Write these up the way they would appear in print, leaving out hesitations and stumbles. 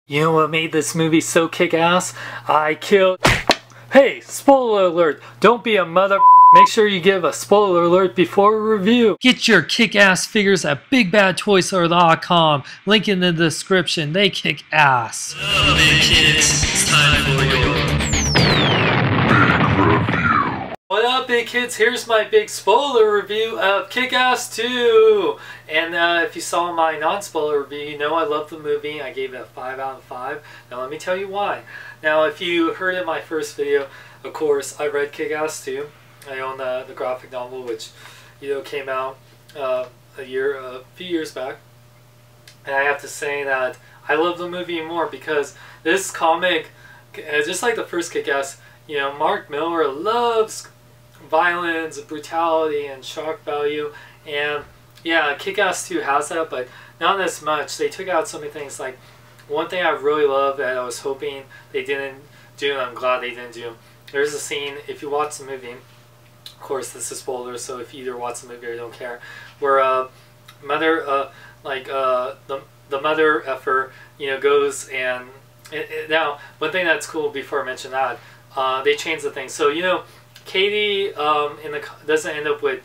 You know what made this movie so kick-ass? I killed... Hey, spoiler alert! Don't be a mother... Make sure you give a spoiler alert before a review. Get your kick-ass figures at BigBadToyStore.com. Link in the description. They kick ass. Hello, big kids. It's time for your big review. What up, big kids? Here's my big spoiler review of Kick-Ass 2. And if you saw my non-spoiler review, you know I love the movie. I gave it a 5 out of 5. Now let me tell you why. Now if you heard in my first video, of course, I read Kick-Ass 2. I own the graphic novel, which came out a few years back. And I have to say that I love the movie more because this comic, just like the first Kick-Ass, Mark Miller loves violence, brutality, and shock value. And yeah, Kick-Ass 2 has that, but not as much. They took out so many things. Like, one thing I really love that I was hoping they didn't do, and I'm glad they didn't do, there's a scene, if you watch the movie, of course this is spoiler, so if you either watch the movie or don't care, where mother, the mother effer, goes and, now, one thing that's cool before I mention that, they changed the thing. So, Katie doesn't end up with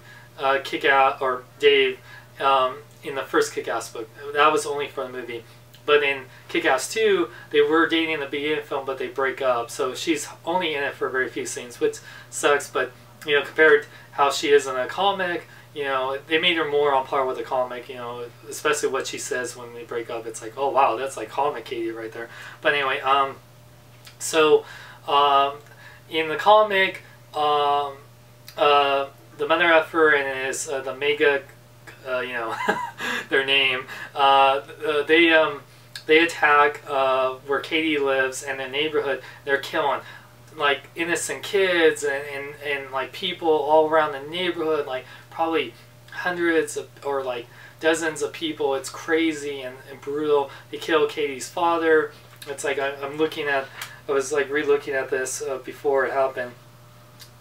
Kick-Ass or Dave in the first Kick-Ass book. That was only for the movie. But in Kick-Ass 2, they were dating in the beginning of the film, but they break up. So she's only in it for very few scenes, which sucks. But compared to how she is in a comic, they made her more on par with the comic. Especially what she says when they break up. It's like, oh wow, that's like comic Katie right there. But anyway, in the comic, the mother effer and his the mega, their name, they attack where Katie lives and the neighborhood. They're killing like innocent kids and like people all around the neighborhood, like probably hundreds of, or like dozens of people. It's crazy and brutal. They kill Katie's father. It's like I'm looking at, I was like re-looking at this before it happened.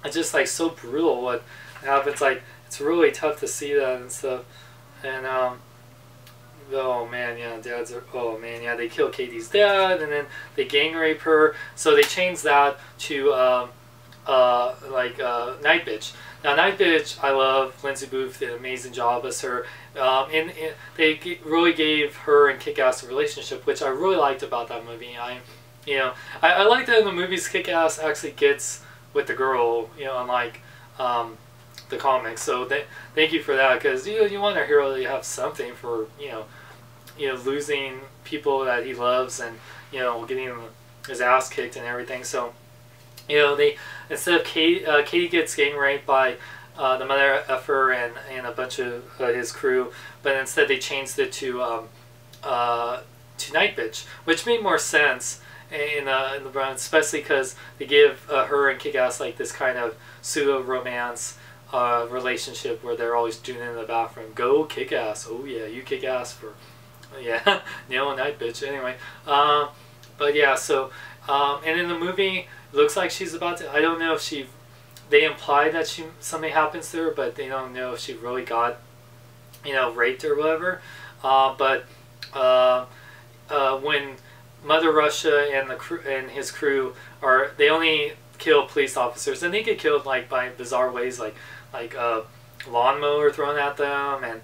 It's just like so brutal what happens. Like, it's really tough to see that and stuff. And oh man, yeah, oh man, yeah, they kill Katie's dad and then they gang rape her. So they changed that to Night Bitch. Now Night Bitch, I love. Lindsay Booth did an amazing job as her. They really gave her and Kick-Ass a relationship, which I really liked about that movie. I like that in the movies Kick-Ass actually gets with the girl, unlike the comics. So thank you for that, because you want a hero to have something for losing people that he loves and getting his ass kicked and everything. So they, instead of Katie gets gang raped by the mother effer and a bunch of his crew, but instead they changed it to Night Bitch, which made more sense in the brand, especially because they give her and Kick-Ass like this kind of pseudo romance relationship where they're always doing it in the bathroom. Go Kick-Ass, oh yeah, you kick ass for, yeah, Night Bitch. Anyway, but yeah, so and in the movie, it looks like she's about to, I don't know if they imply that something happens to her, but they don't know if she really got raped or whatever. But when Mother Russia and his crew they only kill police officers, and they get killed like by bizarre ways, like lawnmower thrown at them, and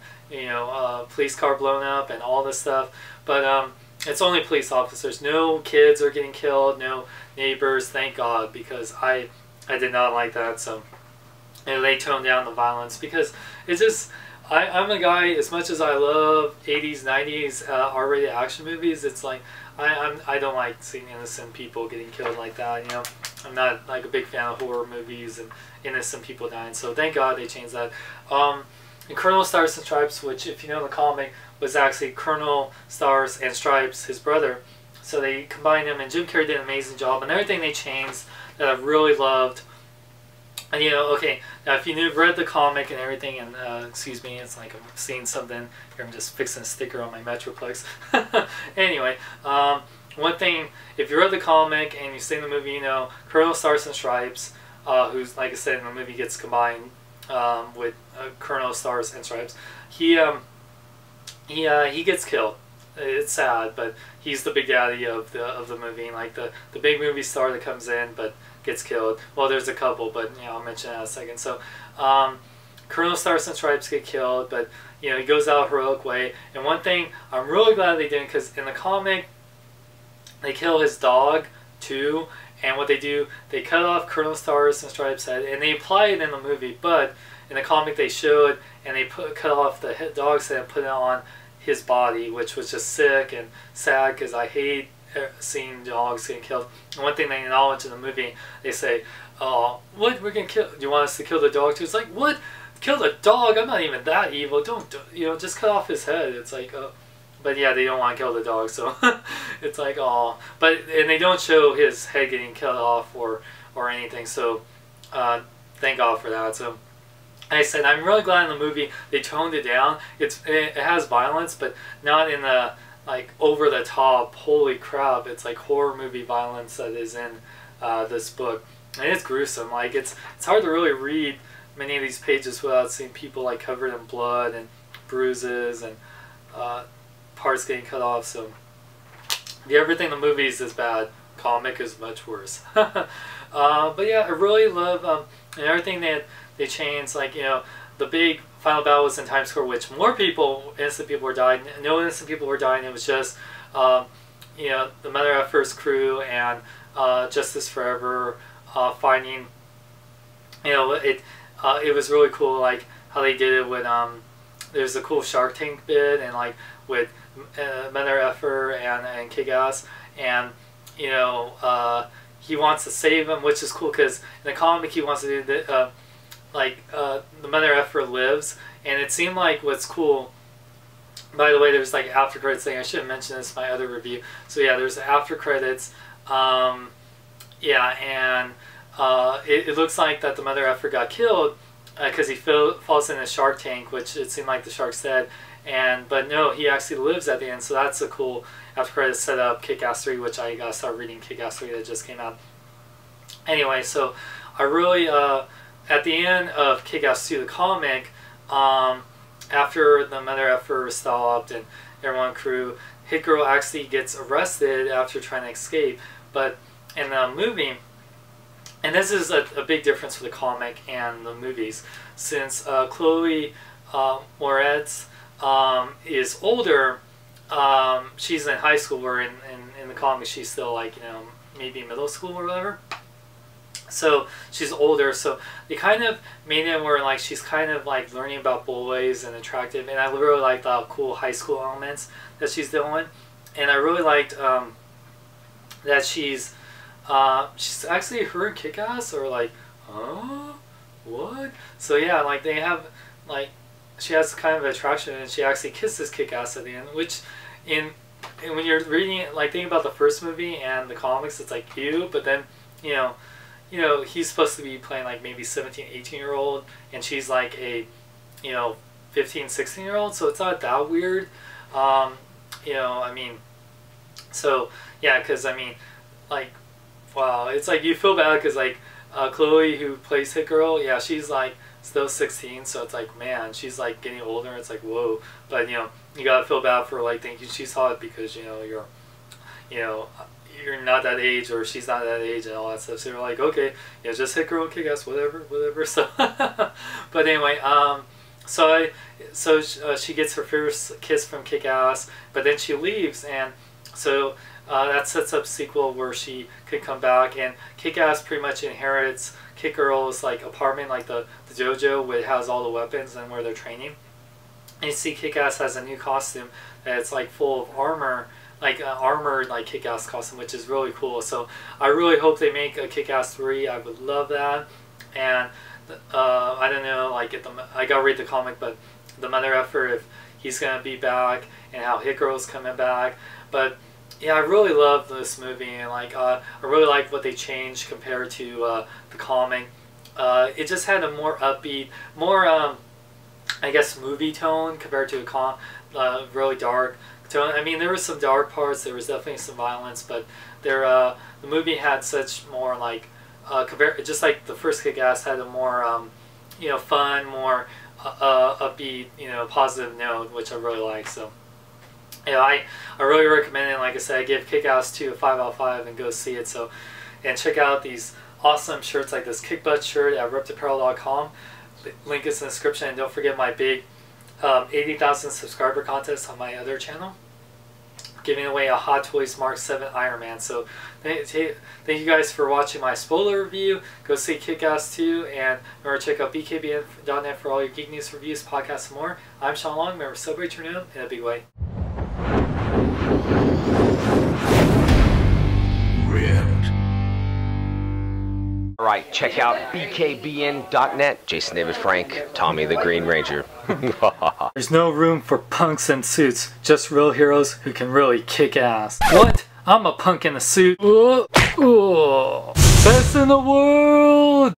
police car blown up, and all this stuff. But it's only police officers. No kids are getting killed. No neighbors. Thank God, because I did not like that. So they toned down the violence, because it's just. I'm a guy, as much as I love 80s, 90s R-rated action movies, it's like, I don't like seeing innocent people getting killed like that, I'm not like a big fan of horror movies and innocent people dying, so thank God they changed that. And Colonel Stars and Stripes, which if you know the comic, was actually Colonel Stars and Stripes, his brother, so they combined them, and Jim Carrey did an amazing job, and everything they changed that I really loved. And okay, now if you've read the comic and everything, and excuse me, it's like I'm seeing something here, I'm just fixing a sticker on my Metroplex. Anyway, one thing, if you read the comic and you've seen the movie, Colonel Stars and Stripes, who's, like I said, in the movie gets combined with Colonel Stars and Stripes, he gets killed. it's sad, but he's the big daddy of the movie, like the big movie star that comes in but gets killed. Well, there's a couple, but I'll mention that in a second. So Colonel Stars and Stripes get killed, but he goes out a heroic way. And one thing I'm really glad they didn't, because in the comic they kill his dog too, and what they do, they cut off Colonel Stars and Stripes' head, and they apply it in the movie, but in the comic they showed, and they cut off the dog's head and put it on his body, which was just sick and sad, because I hate seeing dogs getting killed. And one thing they acknowledge in the movie, they say, "Oh, what, we're gonna kill? Do you want us to kill the dog too?" It's like, what? Kill the dog? I'm not even that evil. Don't just cut off his head. It's like, but yeah, they don't want to kill the dog, so it's like, oh, and they don't show his head getting cut off or anything. So thank God for that. So like I said, I'm really glad in the movie they toned it down. It has violence, but not in the like over the top, holy crap, it's like horror movie violence that is in this book. And it's gruesome. Like it's hard to really read many of these pages without seeing people like covered in blood and bruises and parts getting cut off. So yeah, everything in the movies is bad. Comic is much worse. But yeah, I really love and everything that they changed. Like the big final battle was in Times Square, which more people, innocent people, were dying. No innocent people were dying. It was just the Mother Effer's crew and Justice Forever finding. It was really cool, like how they did it with there's a cool Shark Tank bit, and like with Mother Effer and Kick-Ass, and he wants to save him, which is cool because in the comic he wants to do the the Mother Effer lives, and it seemed like what's cool. By the way, there's like after credits thing. I should have mentioned this in my other review. So yeah, there's after credits. Yeah, and it looks like that the Mother Effer got killed because he falls in a shark tank, which it seemed like the shark said. But no, he actually lives at the end. So that's a cool after credits setup. Kick-Ass 3, which I gotta start reading Kick-Ass 3 that just came out. Anyway, so I really at the end of Kick-Ass 2, the comic, after the Mother Effer stopped and everyone crew, Hit Girl actually gets arrested after trying to escape. But in the movie, and this is a big difference for the comic and the movies, since Chloe Moretz is older, she's in high school, where in the comic she's still like, maybe middle school or whatever. So she's older, so they kind of made it where like she's kind of like learning about boys and attractive, and I really liked the cool high school elements that she's doing, and I really liked that she's actually her and Kick-Ass are like, huh? What? So yeah, like they have like she has kind of attraction, and she actually kisses Kick-Ass at the end, which and when you're reading it, like thinking about the first movie and the comics, it's like ew, but then he's supposed to be playing like maybe 17, 18-year-old, and she's like a 15, 16-year-old, so it's not that weird. I mean, so yeah, because I mean, like, wow, it's like you feel bad because like Chloe, who plays Hit Girl, yeah, she's like still 16, so it's like, man, she's like getting older. It's like, whoa, but you gotta feel bad for like thinking she's hot because you're not that age, or she's not that age, and all that stuff. So you're like, okay, just Hit Girl, Kick-Ass, whatever. So, but anyway, so she gets her first kiss from Kick-Ass, but then she leaves, and so that sets up a sequel where she could come back, and Kick-Ass pretty much inherits Hit Girl's like apartment, like the dojo where it has all the weapons and where they're training. And you see Kick-Ass has a new costume that's like full of armor, like armored like Kick-Ass costume, which is really cool. So I really hope they make a Kick-Ass 3. I would love that. And I don't know, like I gotta read the comic, but the Mother Effer, if he's gonna be back, and how Hit Girl's coming back. But yeah, I really love this movie, and like I really like what they changed compared to the comic. It just had a more upbeat, more I guess movie tone compared to a really dark tone. I mean, there was some dark parts, there was definitely some violence, but the movie had such more like just like the first Kick-Ass had a more fun, more upbeat, positive note, which I really like. So you know, I really recommend it. And like I said, I give Kick-Ass 2 a 5 out of 5 and go see it. So, and check out these awesome shirts like this Kick Butt shirt at riptapparel.com. Link is in the description, and don't forget my big 80,000 subscriber contest on my other channel, giving away a Hot Toys Mark 7 Iron Man. So thank you guys for watching my spoiler review. Go see Kick-Ass 2, and remember to check out bkbn.net for all your geek news, reviews, podcasts, and more. I'm Sean Long. Remember, celebrate your new in a big way. All right, check out bkbn.net. Jason David Frank, Tommy the Green Ranger. There's no room for punks in suits, just real heroes who can really kick ass. What? I'm a punk in a suit. Best in the world!